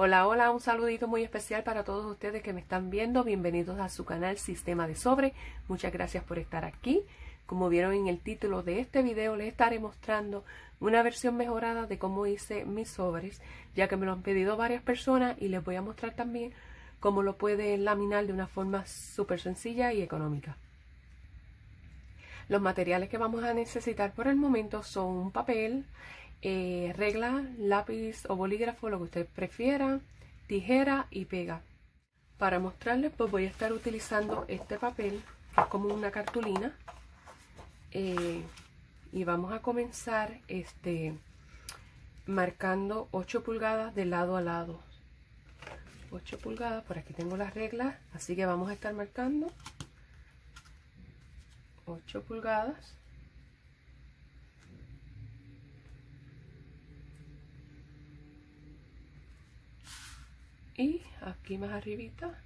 Hola, hola, un saludito muy especial para todos ustedes que me están viendo. Bienvenidos a su canal Sistema de Sobre. Muchas gracias por estar aquí. Como vieron en el título de este video, les estaré mostrando una versión mejorada de cómo hice mis sobres, ya que me lo han pedido varias personas, y les voy a mostrar también cómo lo pueden laminar de una forma súper sencilla y económica. Los materiales que vamos a necesitar por el momento son un papel, regla, lápiz o bolígrafo, lo que usted prefiera, tijera y pega. Para mostrarles, pues voy a estar utilizando este papel, que es como una cartulina, y vamos a comenzar marcando 8 pulgadas de lado a lado. 8 pulgadas, por aquí tengo las reglas, así que vamos a estar marcando 8 pulgadas. Y aquí más arribita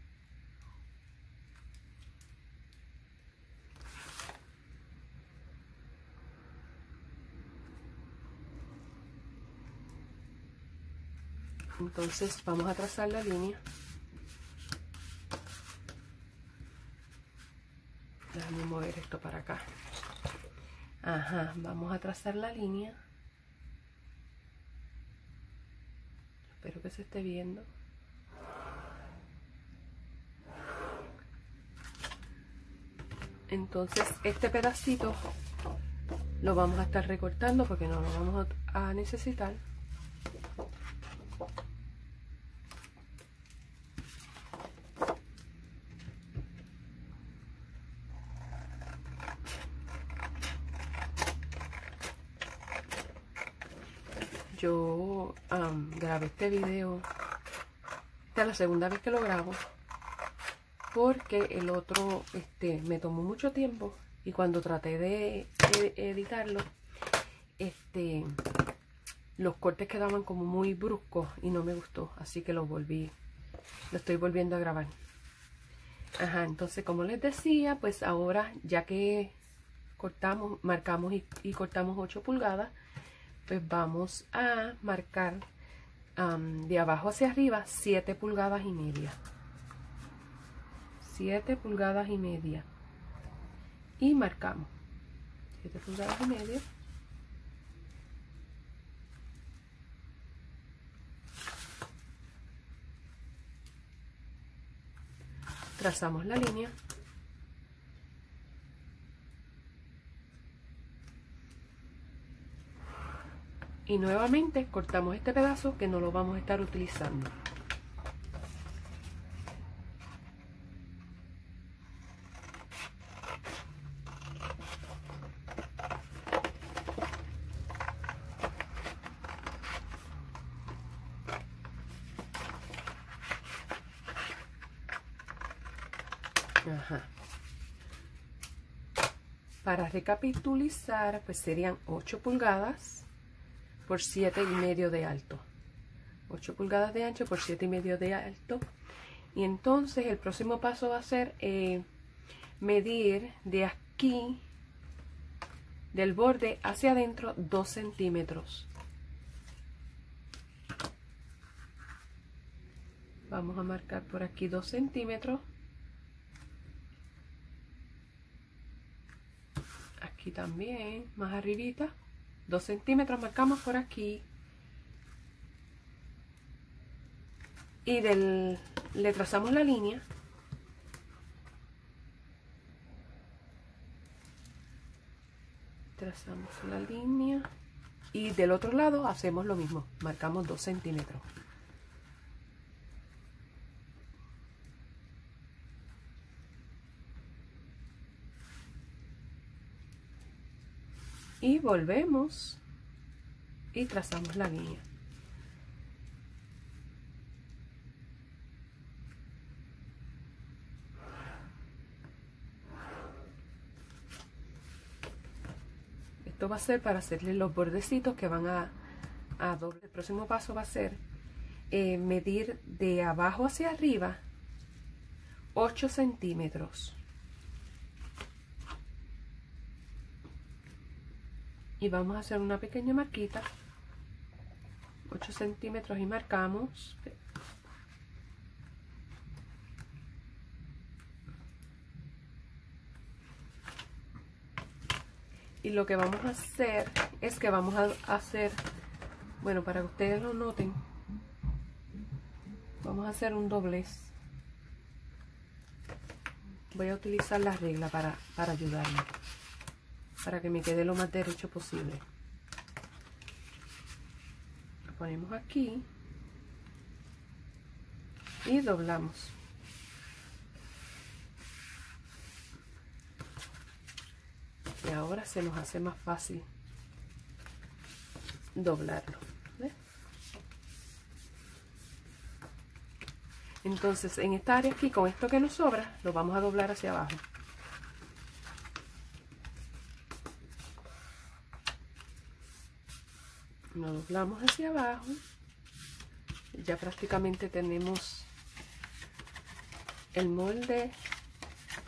entonces vamos a trazar la línea. Déjame mover esto para acá. Ajá, vamos a trazar la línea. Espero que se esté viendo. Entonces este pedacito lo vamos a estar recortando porque no lo vamos a necesitar. Yo grabé este video, esta es la segunda vez que lo grabo, porque el otro me tomó mucho tiempo, y cuando traté de editarlo, los cortes quedaban como muy bruscos y no me gustó, así que lo estoy volviendo a grabar. Ajá, entonces como les decía, pues ahora ya que cortamos, marcamos y cortamos 8 pulgadas, pues vamos a marcar de abajo hacia arriba 7 pulgadas y media. 7 pulgadas y media. Y marcamos 7 pulgadas y media. Trazamos la línea. Y nuevamente cortamos este pedazo que no lo vamos a estar utilizando. Ajá. Para recapitulizar, pues serían 8 pulgadas por 7,5 de alto. 8 pulgadas de ancho por 7,5 de alto. Y entonces el próximo paso va a ser medir de aquí, del borde hacia adentro, 2 centímetros. Vamos a marcar por aquí 2 centímetros. Aquí también, más arribita, 2 centímetros marcamos por aquí. Y le trazamos la línea. Trazamos la línea. Y del otro lado hacemos lo mismo, marcamos 2 centímetros. Y volvemos y trazamos la línea. Esto va a ser para hacerle los bordecitos que van a doble. El próximo paso va a ser medir de abajo hacia arriba 8 centímetros. Y vamos a hacer una pequeña marquita, 8 centímetros, y marcamos. Y lo que vamos a hacer es que vamos a hacer, bueno, para que ustedes lo noten, vamos a hacer un doblez. Voy a utilizar la regla para ayudarme, para que me quede lo más derecho posible. Lo ponemos aquí y doblamos. Y ahora se nos hace más fácil doblarlo. ¿Ves? Entonces en esta área aquí, con esto que nos sobra, lo vamos a doblar hacia abajo. Lo doblamos hacia abajo. Ya prácticamente tenemos el molde.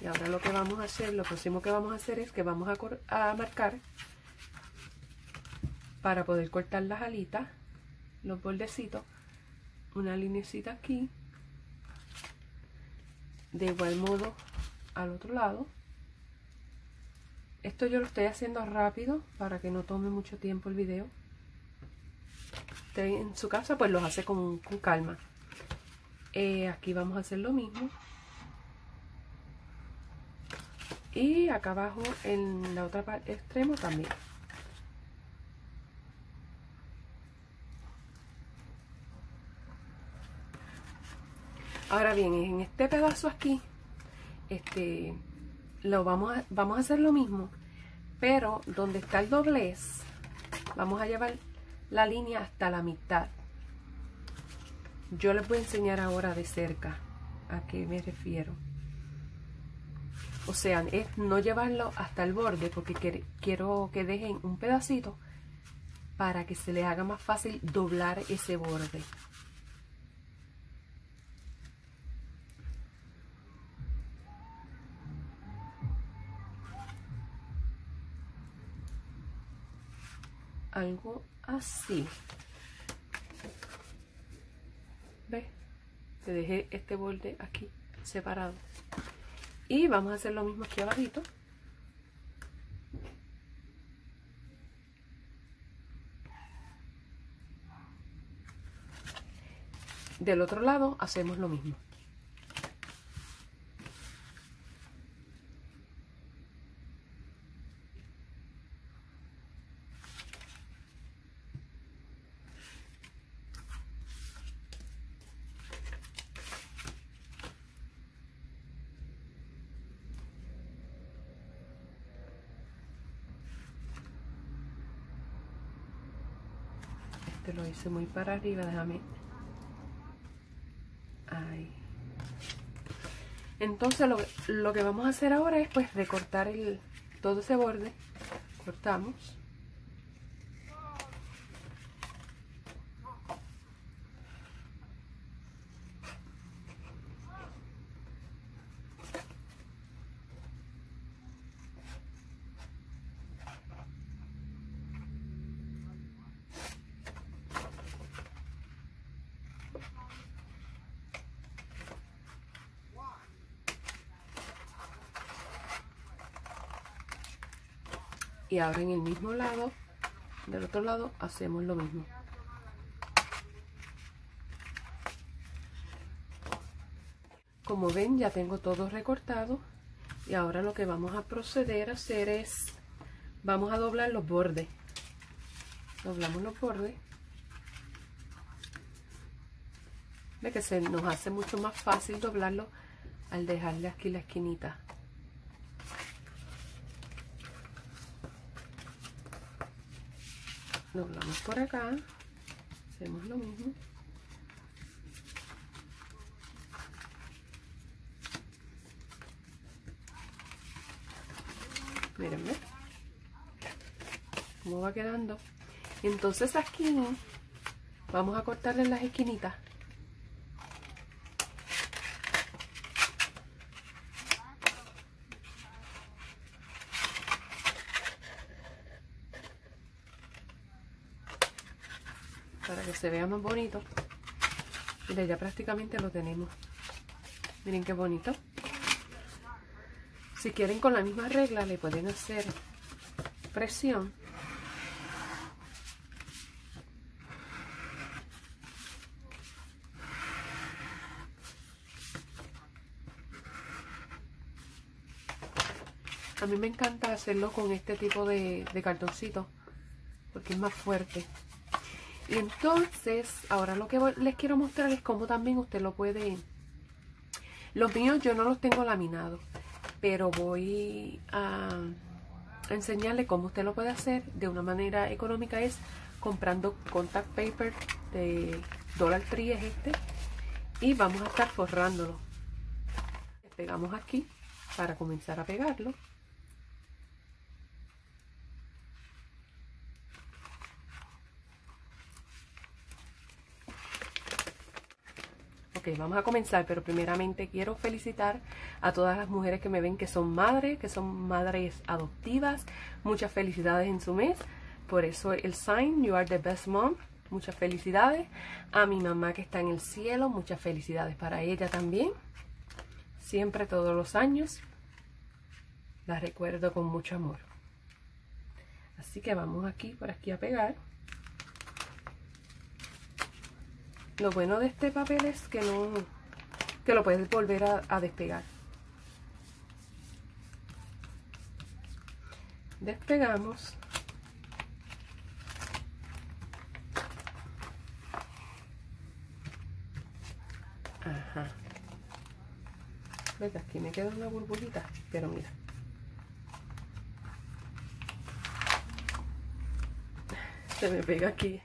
Y ahora lo que vamos a hacer, lo próximo que vamos a hacer es que vamos a marcar para poder cortar las alitas, los bordecitos, una linecita aquí. De igual modo al otro lado. Esto yo lo estoy haciendo rápido para que no tome mucho tiempo el video. Usted en su casa pues los hace con calma. Aquí vamos a hacer lo mismo. Y acá abajo en la otra parte extremo también. Ahora bien, en este pedazo aquí, vamos a hacer lo mismo, pero donde está el doblez, vamos a llevar la línea hasta la mitad. Yo les voy a enseñar ahora de cerca a qué me refiero. O sea, es no llevarlo hasta el borde, porque quiero que dejen un pedacito para que se les haga más fácil doblar ese borde. Algo así. ¿Ves? Te dejé este borde aquí separado. Y vamos a hacer lo mismo aquí abajito. Del otro lado hacemos lo mismo. Este lo hice muy para arriba, déjame. Ahí. Entonces lo que vamos a hacer ahora es pues recortar todo ese borde. Cortamos. Y ahora en el mismo lado, del otro lado, hacemos lo mismo. Como ven, ya tengo todo recortado. Y ahora lo que vamos a proceder a hacer es, vamos a doblar los bordes. Doblamos los bordes. Ve que se nos hace mucho más fácil doblarlo al dejarle aquí la esquinita. Doblamos por acá, hacemos lo mismo. Mírenme cómo va quedando. Entonces aquí vamos a cortarle las esquinitas. Para que se vea más bonito. Mira, ya prácticamente lo tenemos. Miren qué bonito. Si quieren con la misma regla le pueden hacer presión. A mí me encanta hacerlo con este tipo de cartoncito porque es más fuerte. Y entonces, ahora lo que les quiero mostrar es cómo también usted lo puede... Los míos yo no los tengo laminados, pero voy a enseñarle cómo usted lo puede hacer de una manera económica. Es comprando contact paper de Dollar Tree, es este, y vamos a estar forrándolo. Pegamos aquí para comenzar a pegarlo. Ok, vamos a comenzar, pero primeramente quiero felicitar a todas las mujeres que me ven que son madres adoptivas. Muchas felicidades en su mes. Por eso el sign, you are the best mom. Muchas felicidades. A mi mamá que está en el cielo, muchas felicidades para ella también. Siempre, todos los años, la recuerdo con mucho amor. Así que vamos por aquí a pegar. Lo bueno de este papel es que lo puedes volver a despegar. Despegamos. Ajá. ¿Ves? Aquí me queda una burbujita, pero mira. Se me pega aquí.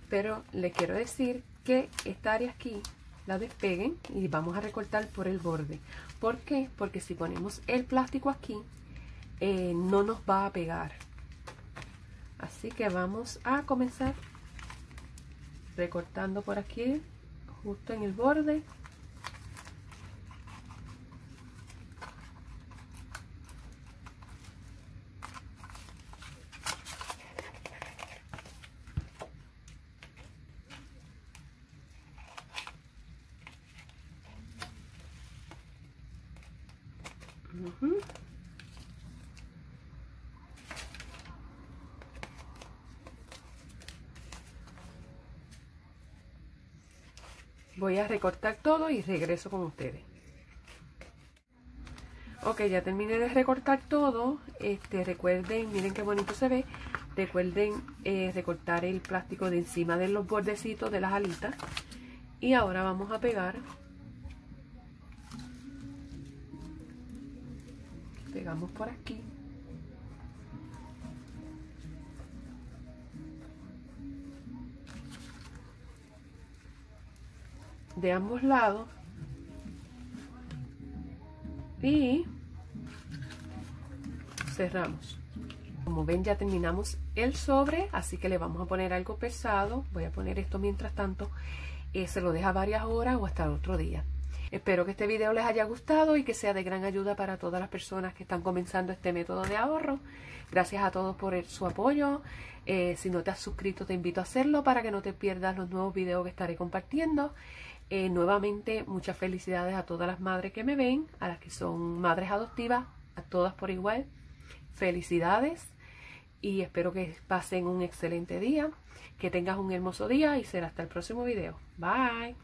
Pero les quiero decir que esta área aquí la despeguen y vamos a recortar por el borde. ¿Por qué? Porque si ponemos el plástico aquí, no nos va a pegar. Así que vamos a comenzar recortando por aquí, justo en el borde. Voy a recortar todo y regreso con ustedes. Ok, ya terminé de recortar todo. Recuerden, miren qué bonito se ve. Recuerden recortar el plástico de encima de los bordecitos de las alitas. Y ahora vamos a pegar. Pegamos por aquí. De ambos lados. Y cerramos. Como ven, ya terminamos el sobre, así que le vamos a poner algo pesado. Voy a poner esto mientras tanto. Se lo deja varias horas o hasta el otro día. Espero que este video les haya gustado y que sea de gran ayuda para todas las personas que están comenzando este método de ahorro. Gracias a todos por su apoyo. Si no te has suscrito, te invito a hacerlo para que no te pierdas los nuevos videos que estaré compartiendo. Nuevamente, muchas felicidades a todas las madres que me ven, a las que son madres adoptivas, a todas por igual. Felicidades y espero que pasen un excelente día, que tengas un hermoso día y será hasta el próximo video. Bye.